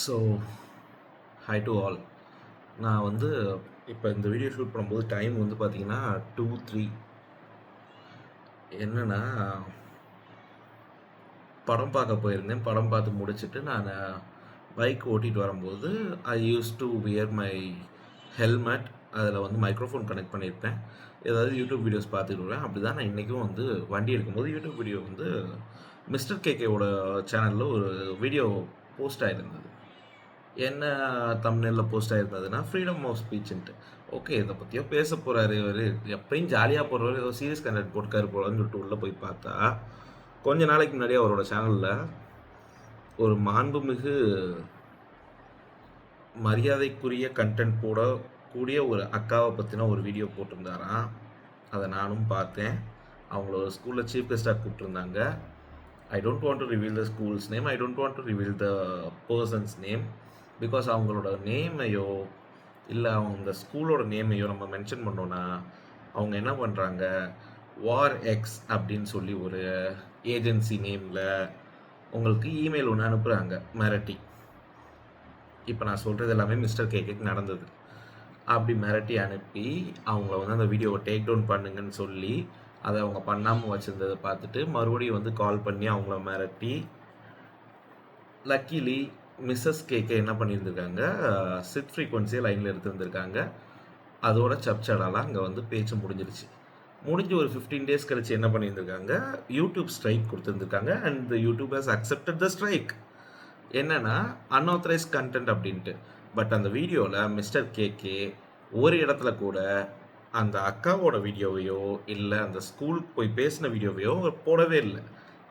So high to all. நான் வந்து இப்போ இந்த வீடியோ ஷூட் பண்ணும்போது டைம் வந்து பார்த்தீங்கன்னா 2:03. என்னென்னா, படம் பார்க்க போயிருந்தேன். படம் பார்த்து முடிச்சுட்டு நான் பைக் ஓட்டிகிட்டு வரும்போது I use to wear my helmet. அதில் வந்து மைக்ரோஃபோன் கனெக்ட் பண்ணியிருப்பேன். ஏதாவது யூடியூப் வீடியோஸ் பார்த்துட்டு வருவேன். அப்படி தான் நான் இன்றைக்கும் வந்து வண்டி எடுக்கும்போது யூடியூப் வீடியோ வந்து மிஸ்டர் கேகேவோட சேனலில் ஒரு வீடியோ போஸ்ட் ஆகிருந்தது. என்ன தம்ப்நெயிலில் போஸ்ட் ஆகிருந்ததுன்னா, ஃப்ரீடம் ஆஃப் ஸ்பீச்சுன்ட்டு. ஓகே, இதை பற்றியோ பேச போகிறாரு இவர். எப்பயும் ஜாலியாக போடுறவர், ஏதோ சீரியஸ் கண்டென்ட் போட்டுக்காரு போலன்னு சொல்லிட்டு உள்ளே போய் பார்த்தா, கொஞ்ச நாளைக்கு முன்னாடி அவரோட சேனலில் ஒரு மாண்புமிகு மரியாதைக்குரிய கண்டென்ட் போடக்கூடிய ஒரு அக்காவை பற்றின ஒரு வீடியோ போட்டிருந்தாராம். அதை நானும் பார்த்தேன். அவங்கள ஒரு ஸ்கூலில் சீஃப் கெஸ்ட்டாக கூப்பிட்டுருந்தாங்க. I don't want to reveal the school's name, I don't want to reveal the person's name. Because அவங்களோட நேமையோ இல்லை அவங்க ஸ்கூலோட நேமையோ நம்ம மென்ஷன் பண்ணோன்னா அவங்க என்ன பண்ணுறாங்க, வார் எக்ஸ் அப்படின்னு சொல்லி ஒரு ஏஜென்சி நேமில் உங்களுக்கு இமெயில் ஒன்று அனுப்புகிறாங்க மிரட்டி. இப்போ நான் சொல்கிறது எல்லாமே மிஸ்டர் கேக்கு நடந்தது. அப்படி மிரட்டி அனுப்பி அவங்கள வந்து அந்த வீடியோவை டேக் டவுன் பண்ணுங்கன்னு சொல்லி அதை அவங்க பண்ணாமல் வச்சுருந்ததை பார்த்துட்டு மறுபடியும் வந்து கால் பண்ணி அவங்கள மிரட்டி, லக்கிலி மிஸ்ஸஸ் கேக்கே என்ன பண்ணியிருந்திருக்காங்க, சிட் ஃப்ரீக்வன்சியை லைனில் எடுத்துருந்துருக்காங்க. அதோட சப்சடாலாம் அங்கே வந்து பேச்சு முடிஞ்சிருச்சு. முடிஞ்சு ஒரு 15 டேஸ் கழிச்சு என்ன பண்ணியிருந்திருக்காங்க, யூடியூப் ஸ்ட்ரைக் கொடுத்துருந்துருக்காங்க. And YouTube has accepted the strike. என்னன்னா அன்ஆத்தரைஸ் கண்டென்ட் அப்படின்ட்டு. பட் அந்த வீடியோவில் மிஸ்டர் கேகே ஒரு இடத்துல கூட அந்த அக்காவோட வீடியோவையோ இல்லை அந்த ஸ்கூலுக்கு போய் பேசின வீடியோவையோ போடவே இல்லை.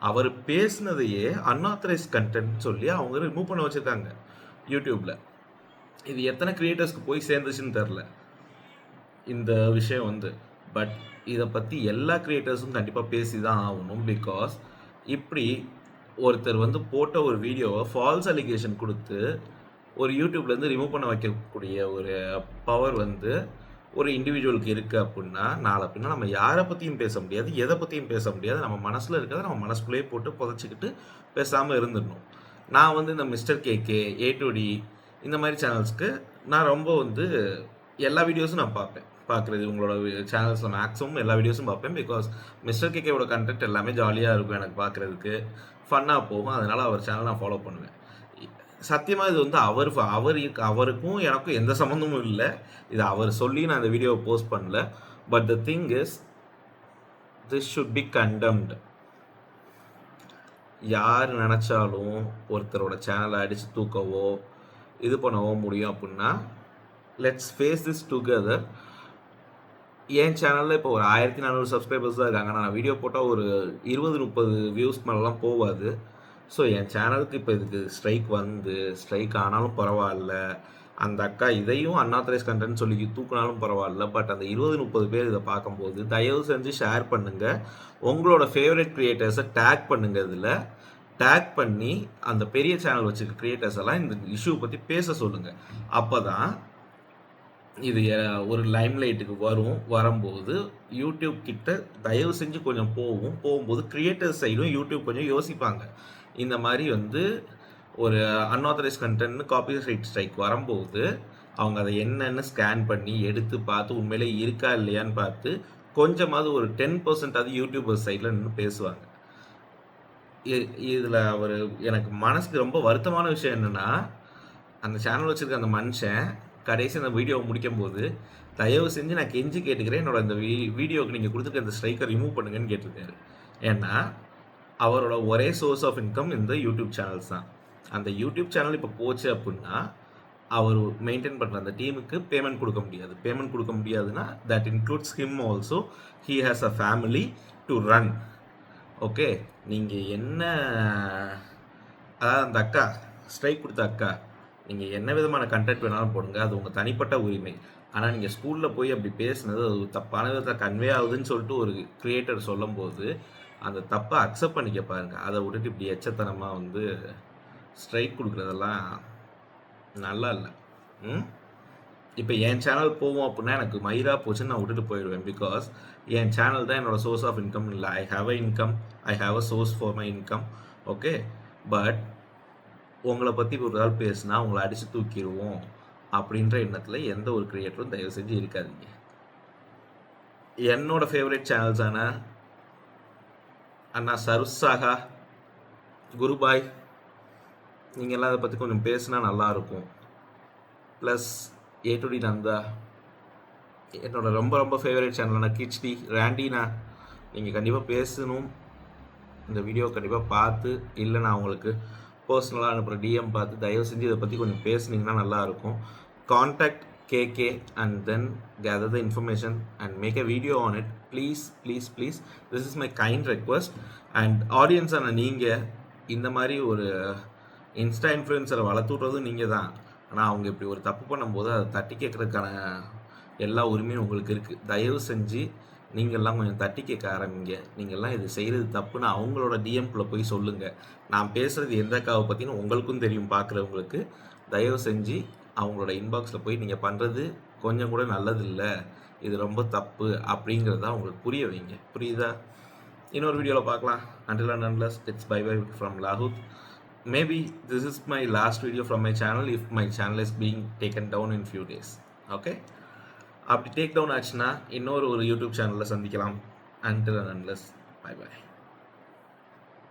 அவர் பேசினதையே அன்ஆத்தரைஸ் கண்டென்ட் சொல்லி அவங்க ரிமூவ் பண்ண வச்சுருக்காங்க யூடியூப்பில். இது எத்தனை கிரியேட்டர்ஸ்க்கு போய் சேர்ந்துச்சுன்னு தெரில இந்த விஷயம் வந்து. பட் இதை பற்றி எல்லா கிரியேட்டர்ஸும் கண்டிப்பாக பேசி தான் ஆகணும். பிகாஸ் இப்படி ஒருத்தர் வந்து போட்ட ஒரு வீடியோவை ஃபால்ஸ் அலிகேஷன் கொடுத்து ஒரு யூடியூப்லேருந்து ரிமூவ் பண்ண வைக்கக்கூடிய ஒரு பவர் வந்து ஒரு இண்டிவிஜுவலுக்கு இருக்குது அப்படின்னா, நாளை பின்னா நம்ம யாரை பற்றியும் பேச முடியாது, எதை பற்றியும் பேச முடியாது. நம்ம மனசில் இருக்கிறத நம்ம மனசுக்குள்ளேயே போட்டு புதைச்சிக்கிட்டு பேசாமல் இருந்துடணும். நான் வந்து இந்த மிஸ்டர் கேகே, A2D இந்த மாதிரி சேனல்ஸ்க்கு நான் ரொம்ப வந்து எல்லா வீடியோஸும் நான் பார்ப்பேன். பார்க்குறது உங்களோட சேனல்ஸில் மேக்ஸிமம் எல்லா வீடியோஸும் பார்ப்பேன். பிகாஸ் மிஸ்டர் கேகேவோட கண்டென்ட் எல்லாமே ஜாலியாக இருக்கும், எனக்கு பார்க்குறதுக்கு ஃபன்னாக போகும். அதனால் அவர் சேனல் நான் ஃபாலோ பண்ணுவேன். சத்தியமாக இது வந்து அவருக்கும் எனக்கும் எந்த சம்மந்தமும் இல்லை. இது அவர் சொல்லி நான் இந்த வீடியோவை போஸ்ட் பண்ணல. But the thing is, this should be condemned. யார் நினச்சாலும் ஒருத்தரோட சேனலை அடித்து தூக்கவோ இது பண்ணவோ முடியும் அப்படின்னா, லெட்ஸ் ஃபேஸ் திஸ் டுகெதர். என் சேனலில் இப்போ ஒரு 1400 சப்ஸ்கிரைபர்ஸ் தான் இருக்காங்க. நான் வீடியோ போட்டால் ஒரு 20-30 வியூஸ் மேலாம் போகாது. ஸோ என் சேனலுக்கு இப்போ இதுக்கு ஸ்ட்ரைக் ஆனாலும் பரவாயில்ல. அந்த அக்கா இதையும் அன்ஆத்தரைஸ் கண்டென்ட் சொல்லி தூக்கினாலும் பரவாயில்ல. பட் அந்த 20-30 பேர் இதை பார்க்கும்போது தயவு செஞ்சு ஷேர் பண்ணுங்கள். உங்களோட ஃபேவரட் க்ரியேட்டர்ஸை டேக் பண்ணுங்கள். இதில் டேக் பண்ணி அந்த பெரிய சேனல் வச்சுருக்க க்ரியேட்டர்ஸ் எல்லாம் இந்த இஷ்யூ பற்றி பேச சொல்லுங்கள். அப்போ தான் இது ஒரு லைம்லைட்டுக்கு வரும்போது யூடியூப் கிட்ட தயவு செஞ்சு கொஞ்சம் போகும்போது கிரியேட்டர் சைடும் யூடியூப் கொஞ்சம் யோசிப்பாங்க. இந்த மாதிரி வந்து ஒரு அன்ஆத்தரைஸ் கண்டென்ட்னு காப்பிரைட் ஸ்ட்ரைக் வரும்போது அவங்க அதை என்னென்னு ஸ்கேன் பண்ணி எடுத்து பார்த்து உண்மையிலே இருக்கா இல்லையான்னு பார்த்து கொஞ்சமாவது ஒரு 10% அது யூடியூபர் சைடில் நின்று பேசுவாங்க. இதில் எனக்கு மனசுக்கு ரொம்ப வருத்தமான விஷயம் என்னென்னா, அந்த சேனல் வச்சுருக்க அந்த மனுஷன் கடைசி அந்த வீடியோவை முடிக்கும் போது தயவு செஞ்சு நான் கெஞ்சி கேட்டுக்கிறேன், என்னோட இந்த வீடியோவுக்கு நீங்கள் கொடுத்துருக்க அந்த ஸ்ட்ரைக்கை ரிமூவ் பண்ணுங்கன்னு கேட்டிருக்காரு. ஏன்னா அவரோட ஒரே சோர்ஸ் ஆஃப் இன்கம் இந்த யூடியூப் சேனல்ஸ் தான். அந்த யூடியூப் சேனல் இப்போ போச்சு அப்படின்னா அவர் மெயின்டைன் பண்ணுற அந்த டீமுக்கு பேமெண்ட் கொடுக்க முடியாதுன்னா that includes him also. He has a family to run. Okay, நீங்கள் என்ன, அதாவது அந்த அக்கா ஸ்ட்ரைக் கொடுத்த அக்கா, நீங்கள் என்ன விதமான கண்டென்ட் வேணாலும் போடுங்க, அது உங்கள் தனிப்பட்ட உரிமை. ஆனால் நீங்கள் ஸ்கூலில் போய் அப்படி பேசுனது அது தப்பான விதத்தை கன்வே ஆகுதுன்னு சொல்லிட்டு ஒரு கிரியேட்டர் சொல்லும் போது அந்த தப்பை அக்செப்ட் பண்ணிக்க பாருங்கள். அதை விட்டுட்டு இப்படி எச்சத்தனமாக வந்து ஸ்ட்ரைக் கொடுக்குறதெல்லாம் நல்லா இல்லை. இப்போ என் சேனல் போவோம் அப்படின்னா எனக்கு மயிரா போச்சுன்னு நான் விட்டுட்டு போயிடுவேன். பிகாஸ் என் சேனல் தான் என்னோடய சோர்ஸ் ஆஃப் இன்கம். இல்லை, I have a income, I have a source for my income. Okay, but உங்கள பத்தி ஒரு ஆள் பேசுனா, உங்கள அடிச்சு தூக்கிருவோம் அப்படின்ற எண்ணத்துல எந்த ஒரு கிரியேட்டரும் தயவு செஞ்சு இருக்காதீங்க. என்னோட ஃபேவரைட் சேனல்ஸான அண்ணா சருசாகா, குருபாய் நீங்கலாம் அத பத்தி கொஞ்சம் பேசுனா நல்லாருக்கும். Plus A to D Nanda, என்னோட ரொம்ப ரொம்ப ஃபேவரைட் சேனலான கிச்டி, ராண்டினா நீங்க கண்டிப்பா பேசணும். இந்த வீடியோ கண்டிப்பா பார்த்து, இல்ல நான் உங்களுக்கு பர்சனலா அனுப்புற டிஎம் பார்த்து தயவு செஞ்சு இத பத்தி கொஞ்சம் பேசுனீங்கன்னா நல்லாருக்கும். Contact KK and then gather the information and make a video on it. Please, please, please. This is my kind request. And ஆடியன்ஸான நீங்க இந்த மாரி ஒரு இன்ஸ்டா இன்ஃப்ளூயன்சரை வளர்த்து விட்றதும் நீங்க தான். ஆனா அவங்க இப்படி ஒரு தப்பு பண்ணும்போது அதை தட்டி கேட்கறதுக்கான எல்லா உரிமையும் உங்களுக்கு இருக்குது. தயவு செஞ்சு நீங்கள்லாம் கொஞ்சம் தட்டி கேட்க ஆரம்பிங்க. நீங்கள்லாம் இது செய்கிறது தப்புன்னு அவங்களோட டிஎம்குள்ளே போய் சொல்லுங்கள். நான் பேசுகிறது எந்த அக்காவை பற்றினு உங்களுக்கும் தெரியும் பார்க்குறவங்களுக்கு. தயவு செஞ்சு அவங்களோட இன்பாக்ஸில் போய் நீங்கள் பண்ணுறது கொஞ்சம் கூட நல்லது இல்லை, இது ரொம்ப தப்பு அப்படிங்கிறத அவங்களுக்கு புரிய வைங்க. புரியுதா? இன்னொரு வீடியோவில் பார்க்கலாம். Until and unless, it's bye bye from Lahut. Maybe this is my last video from my channel if my channel is being taken down in few days. Okay? அப்படி டேக் டவுன் ஆச்சுன்னா இன்னொரு யூடியூப் சேனலில் சந்திக்கலாம். Until and unless, bye bye.